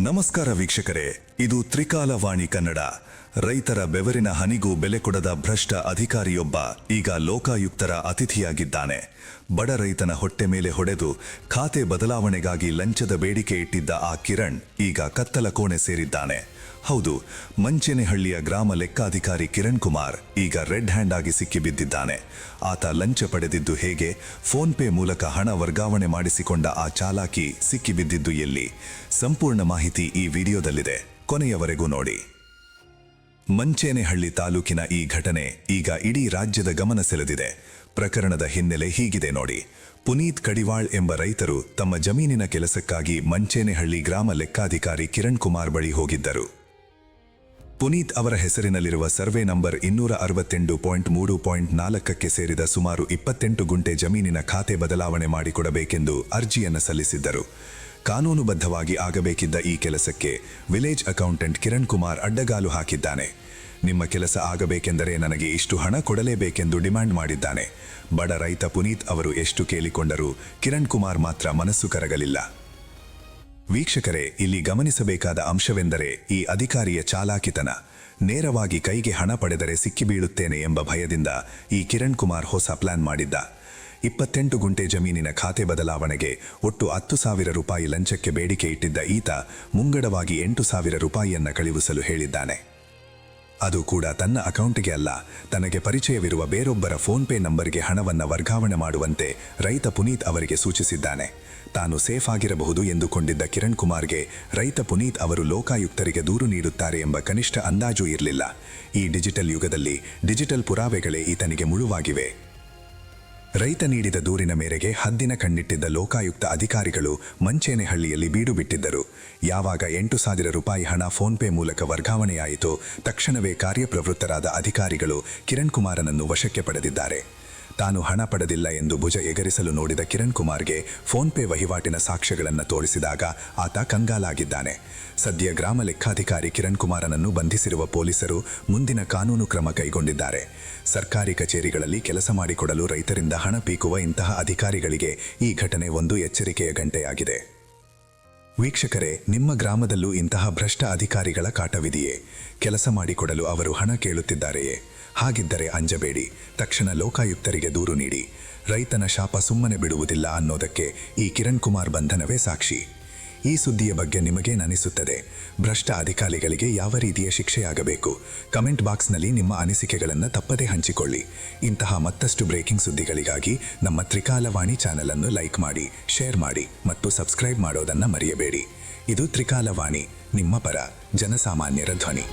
ನಮಸ್ಕಾರ ವೀಕ್ಷಕರೇ, ಇದು ತ್ರಿಕಾಲವಾಣಿ ಕನ್ನಡ. ರೈತರ ಬೆವರಿನ ಹನಿಗೂ ಬೆಲೆ ಕೊಡದ ಭ್ರಷ್ಟ ಅಧಿಕಾರಿಯೊಬ್ಬ ಈಗ ಲೋಕಾಯುಕ್ತರ ಅತಿಥಿಯಾಗಿದ್ದಾನೆ. ಬಡ ರೈತನ ಹೊಟ್ಟೆ ಮೇಲೆ ಹೊಡೆದು ಖಾತೆ ಬದಲಾವಣೆಗಾಗಿ ಲಂಚದ ಬೇಡಿಕೆ ಇಟ್ಟಿದ್ದ ಆ ಕಿರಣ್ ಈಗ ಕತ್ತಲ ಕೋಣೆ ಸೇರಿದ್ದಾನೆ. ಹೌದು, ಮಂಚೇನಹಳ್ಳಿಯ ಗ್ರಾಮ ಲೆಕ್ಕಾಧಿಕಾರಿ ಕಿರಣ್ ಕುಮಾರ್ ಈಗ ರೆಡ್ ಹ್ಯಾಂಡ್ ಆಗಿ ಸಿಕ್ಕಿಬಿದ್ದಿದ್ದಾನೆ. ಆತ ಲಂಚ ಪಡೆದಿದ್ದು ಹೇಗೆ, ಫೋನ್ ಪೇ ಮೂಲಕ ಹಣ ವರ್ಗಾವಣೆ ಮಾಡಿಸಿಕೊಂಡ ಆ ಚಾಲಾಕಿ ಸಿಕ್ಕಿಬಿದ್ದಿದ್ದು ಎಲ್ಲಿ? ಸಂಪೂರ್ಣ ಮಾಹಿತಿ ಈ ವಿಡಿಯೋದಲ್ಲಿದೆ, ಕೊನೆಯವರೆಗೂ ನೋಡಿ. ಮಂಚೇನಹಳ್ಳಿ ತಾಲೂಕಿನ ಈ ಘಟನೆ ಈಗ ಇಡೀ ರಾಜ್ಯದ ಗಮನ ಸೆಳೆದಿದೆ. ಪ್ರಕರಣದ ಹಿನ್ನೆಲೆ ಹೀಗಿದೆ ನೋಡಿ. ಪುನೀತ್ ಕಡಿವಾಳ್ ಎಂಬ ರೈತರು ತಮ್ಮ ಜಮೀನಿನ ಕೆಲಸಕ್ಕಾಗಿ ಮಂಚೇನಹಳ್ಳಿ ಗ್ರಾಮ ಲೆಕ್ಕಾಧಿಕಾರಿ ಕಿರಣ್ ಕುಮಾರ್ ಬಳಿ ಹೋಗಿದ್ದರು. ಪುನೀತ್ ಅವರ ಹೆಸರಿನಲ್ಲಿರುವ ಸರ್ವೆ ನಂಬರ್ 268.3.4ಕ್ಕೆ ಸೇರಿದ ಸುಮಾರು 28 ಗುಂಟೆ ಜಮೀನಿನ ಖಾತೆ ಬದಲಾವಣೆ ಮಾಡಿಕೊಡಬೇಕೆಂದು ಅರ್ಜಿಯನ್ನು ಸಲ್ಲಿಸಿದ್ದರು. ಕಾನೂನುಬದ್ಧವಾಗಿ ಆಗಬೇಕಿದ್ದ ಈ ಕೆಲಸಕ್ಕೆ ವಿಲೇಜ್ ಅಕೌಂಟೆಂಟ್ ಕಿರಣ್ ಕುಮಾರ್ ಅಡ್ಡಗಾಲು ಹಾಕಿದ್ದಾನೆ. ನಿಮ್ಮ ಕೆಲಸ ಆಗಬೇಕೆಂದರೆ ನನಗೆ ಇಷ್ಟು ಹಣ ಕೊಡಲೇಬೇಕೆಂದು ಡಿಮ್ಯಾಂಡ್ ಮಾಡಿದ್ದಾನೆ. ಬಡ ರೈತ ಪುನೀತ್ ಅವರು ಎಷ್ಟು ಕೇಳಿಕೊಂಡರೂ ಕಿರಣ್ ಕುಮಾರ್ ಮಾತ್ರ ಮನಸ್ಸು ಕರಗಲಿಲ್ಲ. ವೀಕ್ಷಕರೇ, ಇಲ್ಲಿ ಗಮನಿಸಬೇಕಾದ ಅಂಶವೆಂದರೆ ಈ ಅಧಿಕಾರಿಯ ಚಾಲಾಕಿತನ. ನೇರವಾಗಿ ಕೈಗೆ ಹಣ ಪಡೆದರೆ ಸಿಕ್ಕಿಬೀಳುತ್ತೇನೆ ಎಂಬ ಭಯದಿಂದ ಈ ಕಿರಣ್ ಕುಮಾರ್ ಹೊಸ ಪ್ಲಾನ್ ಮಾಡಿದ್ದ. 28 ಗುಂಟೆ ಜಮೀನಿನ ಖಾತೆ ಬದಲಾವಣೆಗೆ ಒಟ್ಟು 10,000 ರೂಪಾಯಿ ಲಂಚಕ್ಕೆ ಬೇಡಿಕೆ ಇಟ್ಟಿದ್ದ ಈತ ಮುಂಗಡವಾಗಿ 8,000 ರೂಪಾಯಿಯನ್ನ ಕಳುಹಿಸಲು ಹೇಳಿದ್ದಾನೆ. ಅದು ಕೂಡ ತನ್ನ ಅಕೌಂಟ್ಗೆ ಅಲ್ಲ, ತನಗೆ ಪರಿಚಯವಿರುವ ಬೇರೊಬ್ಬರ ಫೋನ್ ಪೇ ನಂಬರ್ಗೆ ಹಣವನ್ನು ವರ್ಗಾವಣೆ ಮಾಡುವಂತೆ ರೈತ ಪುನೀತ್ ಅವರಿಗೆ ಸೂಚಿಸಿದ್ದಾನೆ. ತಾನು ಸೇಫ್ ಆಗಿರಬಹುದು ಎಂದುಕೊಂಡಿದ್ದ ಕಿರಣ್ ಕುಮಾರ್ಗೆ ರೈತ ಪುನೀತ್ ಅವರು ಲೋಕಾಯುಕ್ತರಿಗೆ ದೂರು ನೀಡುತ್ತಾರೆ ಎಂಬ ಕನಿಷ್ಠ ಅಂದಾಜು ಇರಲಿಲ್ಲ. ಈ ಡಿಜಿಟಲ್ ಯುಗದಲ್ಲಿ ಡಿಜಿಟಲ್ ಪುರಾವೆಗಳೇ ಈತನಿಗೆ ಮುಳುವಾಗಿವೆ. ರೈತ ನೀಡಿದ ದೂರಿನ ಮೇರೆಗೆ ಹದ್ದಿನ ಕಣ್ಣಿಟ್ಟಿದ್ದ ಲೋಕಾಯುಕ್ತ ಅಧಿಕಾರಿಗಳು ಮಂಚೇನಹಳ್ಳಿಯಲ್ಲಿ ಬೀಡು ಬಿಟ್ಟಿದ್ದರು. ಯಾವಾಗ 8,000 ರೂಪಾಯಿ ಹಣ ಫೋನ್ ಪೇ ಮೂಲಕ ವರ್ಗಾವಣೆಯಾಯಿತೋ ತಕ್ಷಣವೇ ಕಾರ್ಯಪ್ರವೃತ್ತರಾದ ಅಧಿಕಾರಿಗಳು ಕಿರಣ್ ಕುಮಾರನನ್ನು ವಶಕ್ಕೆ ಪಡೆದಿದ್ದಾರೆ. ತಾನು ಹಣ ಪಡೆದಿಲ್ಲ ಎಂದು ಭುಜ ಎಗರಿಸಲು ನೋಡಿದ ಕಿರಣ್ ಕುಮಾರ್ಗೆ ಫೋನ್ ಪೇ ವಹಿವಾಟಿನ ಸಾಕ್ಷ್ಯಗಳನ್ನು ತೋರಿಸಿದಾಗ ಆತ ಕಂಗಾಲಾಗಿದ್ದಾನೆ. ಸದ್ಯ ಗ್ರಾಮ ಲೆಕ್ಕಾಧಿಕಾರಿ ಕಿರಣ್ ಕುಮಾರನನ್ನು ಬಂಧಿಸಿರುವ ಪೊಲೀಸರು ಮುಂದಿನ ಕಾನೂನು ಕ್ರಮ ಕೈಗೊಂಡಿದ್ದಾರೆ. ಸರ್ಕಾರಿ ಕಚೇರಿಗಳಲ್ಲಿ ಕೆಲಸ ಮಾಡಿಕೊಡಲು ರೈತರಿಂದ ಹಣ ಪೀಕುವ ಇಂತಹ ಅಧಿಕಾರಿಗಳಿಗೆ ಈ ಘಟನೆ ಒಂದು ಎಚ್ಚರಿಕೆಯ ಗಂಟೆಯಾಗಿದೆ. ವೀಕ್ಷಕರೇ, ನಿಮ್ಮ ಗ್ರಾಮದಲ್ಲೂ ಇಂತಹ ಭ್ರಷ್ಟ ಅಧಿಕಾರಿಗಳ ಕಾಟವಿದೆಯೇ? ಕೆಲಸ ಮಾಡಿಕೊಡಲು ಅವರು ಹಣ ಕೇಳುತ್ತಿದ್ದಾರೆಯೇ? ಹಾಗಿದ್ದರೆ ಅಂಜಬೇಡಿ, ತಕ್ಷಣ ಲೋಕಾಯುಕ್ತರಿಗೆ ದೂರು ನೀಡಿ. ರೈತನ ಶಾಪ ಸುಮ್ಮನೆ ಬಿಡುವುದಿಲ್ಲ ಅನ್ನೋದಕ್ಕೆ ಈ ಕಿರಣ್ ಕುಮಾರ್ ಬಂಧನವೇ ಸಾಕ್ಷಿ. ಈ ಸುದ್ದಿಯ ಬಗ್ಗೆ ನಿಮಗೇನನಿಸುತ್ತದೆ? ಭ್ರಷ್ಟ ಅಧಿಕಾರಿಗಳಿಗೆ ಯಾವ ರೀತಿಯ ಶಿಕ್ಷೆಯಾಗಬೇಕು? ಕಮೆಂಟ್ ಬಾಕ್ಸ್ನಲ್ಲಿ ನಿಮ್ಮ ಅನಿಸಿಕೆಗಳನ್ನು ತಪ್ಪದೇ ಹಂಚಿಕೊಳ್ಳಿ. ಇಂತಹ ಮತ್ತಷ್ಟು ಬ್ರೇಕಿಂಗ್ ಸುದ್ದಿಗಳಿಗಾಗಿ ನಮ್ಮ ತ್ರಿಕಾಲವಾಣಿ ಚಾನೆಲ್ ಅನ್ನು ಲೈಕ್ ಮಾಡಿ, ಶೇರ್ ಮಾಡಿ ಮತ್ತು ಸಬ್ಸ್ಕ್ರೈಬ್ ಮಾಡೋದನ್ನು ಮರೆಯಬೇಡಿ. ಇದು ತ್ರಿಕಾಲವಾಣಿ, ನಿಮ್ಮ ಪರ ಜನಸಾಮಾನ್ಯರ ಧ್ವನಿ.